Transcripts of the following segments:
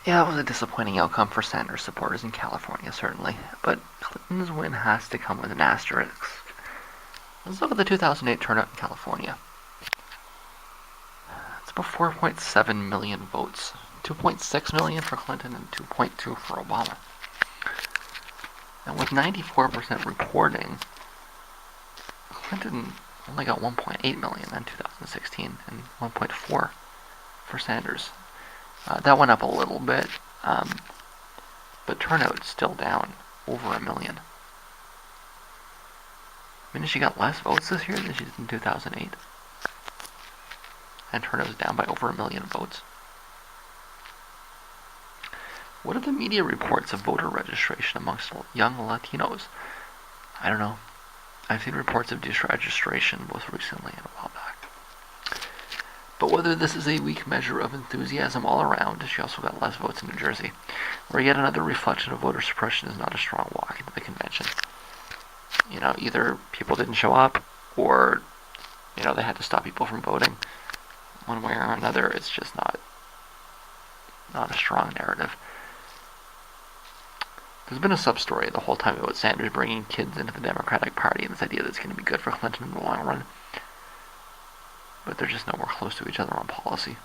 Yeah, it was a disappointing outcome for Sanders supporters in California, certainly. But Clinton's win has to come with an asterisk. Let's look at the 2008 turnout in California. It's about 4.7 million votes. 2.6 million for Clinton and 2.2 for Obama. And with 94% reporting, Clinton only got 1.8 million in 2016 and 1.4 for Sanders. That went up a little bit, but turnout is still down over a million. I mean, she got less votes this year than she did in 2008. And turnout is down by over a million votes. What are the media reports of voter registration amongst young Latinos? I don't know. I've seen reports of disregistration both recently and a while back. But whether this is a weak measure of enthusiasm all around, she also got less votes in New Jersey, where yet another reflection of voter suppression is not a strong walk into the convention. Either people didn't show up, or, they had to stop people from voting. One way or another, it's just not a strong narrative. There's been a sub-story the whole time about Sanders bringing kids into the Democratic Party and this idea that it's going to be good for Clinton in the long run. But they're just nowhere close to each other on policy.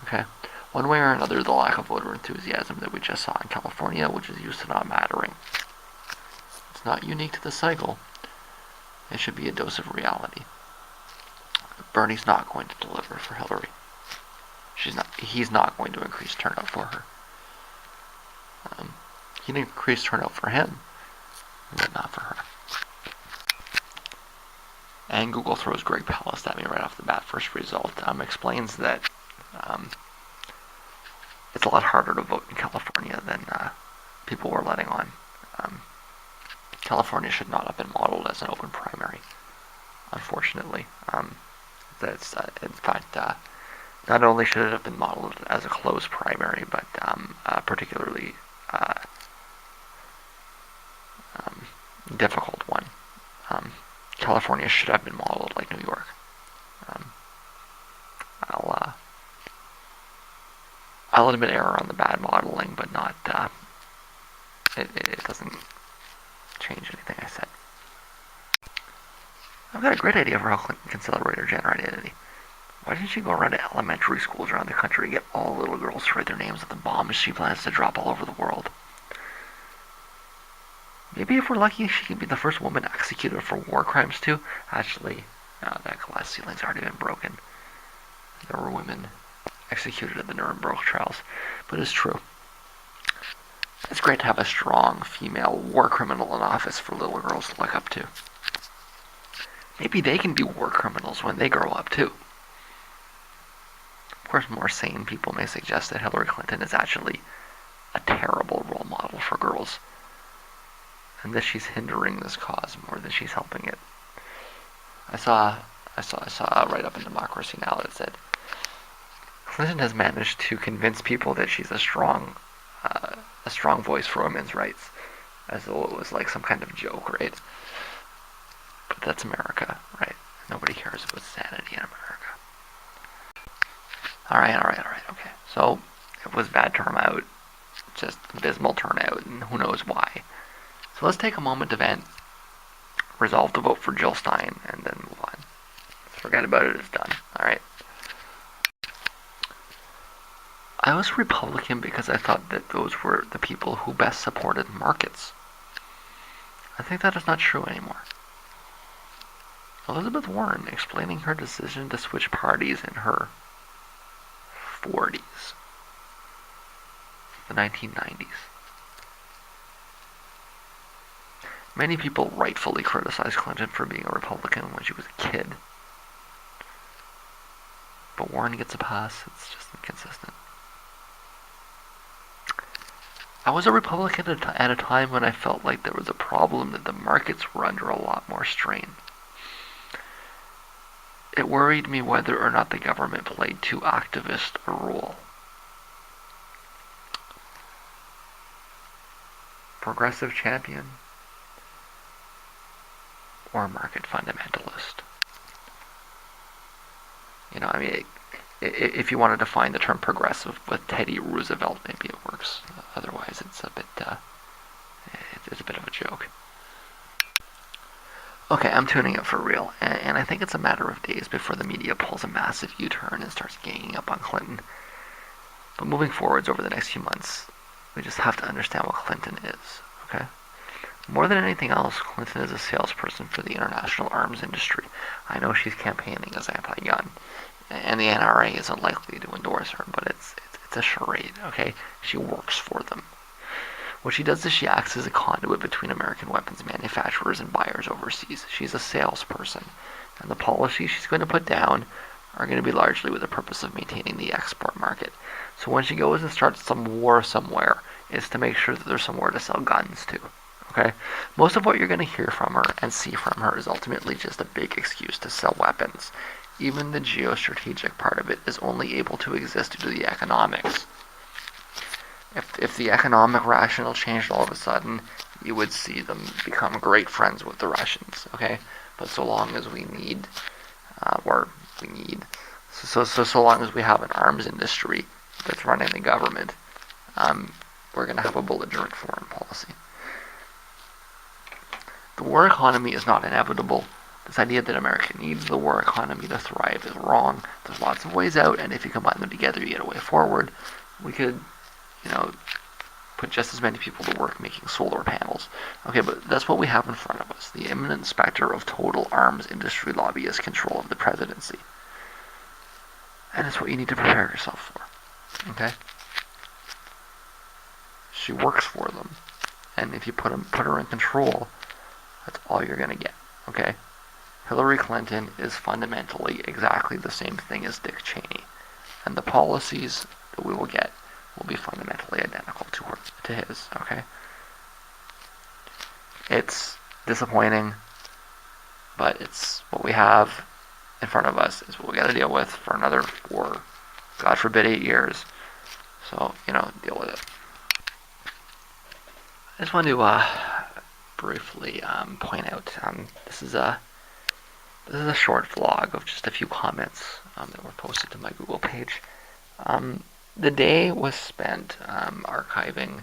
Okay? One way or another, the lack of voter enthusiasm that we just saw in California, which is used to not mattering, it's not unique to the cycle. It should be a dose of reality. Bernie's not going to deliver for Hillary. He's not going to increase turnout for her. He didn't increase turnout for him, but not for her. And Google throws Greg Palast at me right off the bat. First result explains that it's a lot harder to vote in California than people were letting on. California should not have been modeled as an open primary, unfortunately. In fact, not only should it have been modeled as a closed primary, but particularly difficult one. California should have been modeled like New York. I'll admit error on the bad modeling, but not. It doesn't change anything I said. I've got a great idea for how Clinton can celebrate her gender identity. Why didn't she go around to elementary schools around the country and get all little girls to write their names on the bombs she plans to drop all over the world? Maybe if we're lucky, she can be the first woman executed for war crimes too. Actually, that glass ceiling's already been broken. There were women executed at the Nuremberg trials, but it's true. It's great to have a strong female war criminal in office for little girls to look up to. Maybe they can be war criminals when they grow up too. Of course, more sane people may suggest that Hillary Clinton is actually a terrible role model for girls, and that she's hindering this cause more than she's helping it. I saw a write-up in Democracy Now! That said Clinton has managed to convince people that she's a strong voice for women's rights, as though it was like some kind of joke, right? But that's America, right? Nobody cares about sanity in America. Alright, okay. So, it was bad turnout, just abysmal turnout, and who knows why. So let's take a moment to vent, resolve to vote for Jill Stein, and then move on. Forget about it, it's done. Alright. I was Republican because I thought that those were the people who best supported markets. I think that is not true anymore. Elizabeth Warren explaining her decision to switch parties in her 40s, the 1990s. Many people rightfully criticized Clinton for being a Republican when she was a kid. But Warren gets a pass, it's just inconsistent. I was a Republican at a time when I felt like there was a problem that the markets were under a lot more strain. It worried me whether or not the government played too activist a role. Progressive champion or market fundamentalist. if you want to define the term progressive with Teddy Roosevelt, maybe it works. Otherwise, it's a bit of a joke. Okay, I'm tuning it for real, and I think it's a matter of days before the media pulls a massive U-turn and starts ganging up on Clinton. But moving forwards over the next few months, we just have to understand what Clinton is, okay? More than anything else, Clinton is a salesperson for the international arms industry. I know she's campaigning as anti-gun, and the NRA is unlikely to endorse her, but it's a charade, okay? She works for them. What she does is she acts as a conduit between American weapons manufacturers and buyers overseas. She's a salesperson, and the policies she's going to put down are going to be largely with the purpose of maintaining the export market. So when she goes and starts some war somewhere, it's to make sure that there's somewhere to sell guns to. Okay? Most of what you're going to hear from her and see from her is ultimately just a big excuse to sell weapons. Even the geostrategic part of it is only able to exist due to the economics. If the economic rationale changed all of a sudden, you would see them become great friends with the Russians, okay? But so long as we need, so long as we have an arms industry that's running the government, we're going to have a belligerent foreign policy. The war economy is not inevitable. This idea that America needs the war economy to thrive is wrong. There's lots of ways out, and if you combine them together, you get a way forward. We could put just as many people to work making solar panels. Okay, but that's what we have in front of us. The imminent specter of total arms industry lobbyist control of the presidency. And it's what you need to prepare yourself for. Okay? She works for them. And if you put her in control, that's all you're going to get. Okay? Hillary Clinton is fundamentally exactly the same thing as Dick Cheney. And the policies that we will get will be fundamentally identical to his, okay? It's disappointing, but it's what we have in front of us is what we got to deal with for another 4, God forbid, 8 years. So, deal with it. I just want to briefly point out this is a short vlog of just a few comments that were posted to my Google page. The day was spent archiving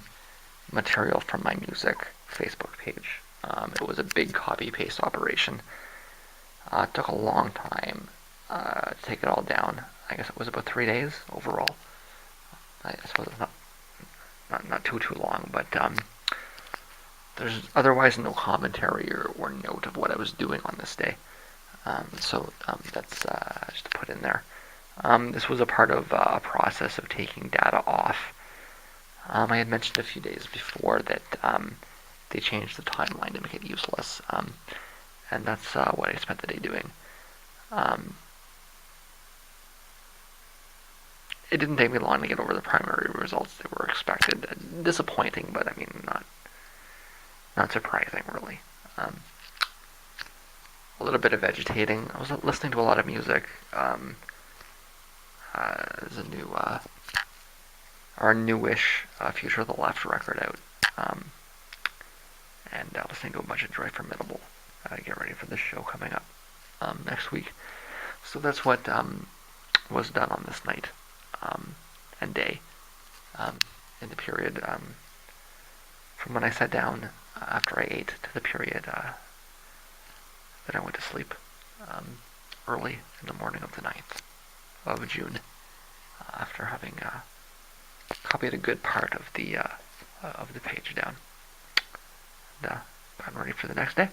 material from my music Facebook page. It was a big copy-paste operation. It took a long time to take it all down. I guess it was about 3 days overall. I suppose it's not too long, but there's otherwise no commentary or note of what I was doing on this day. So that's just to put in there. This was a part of a process of taking data off. I had mentioned a few days before that they changed the timeline to make it useless, and that's what I spent the day doing. It didn't take me long to get over the primary results that were expected. Disappointing, but I mean, not surprising, really. A little bit of vegetating. I was listening to a lot of music. There's a new, or newish Future of the Left record out, and listening to a bunch of Joy Formidable. Get ready for this show coming up next week. So that's what was done on this night and day in the period from when I sat down after I ate to the period that I went to sleep early in the morning of the 9th of June, after having copied a good part of the page down. And I'm ready for the next day.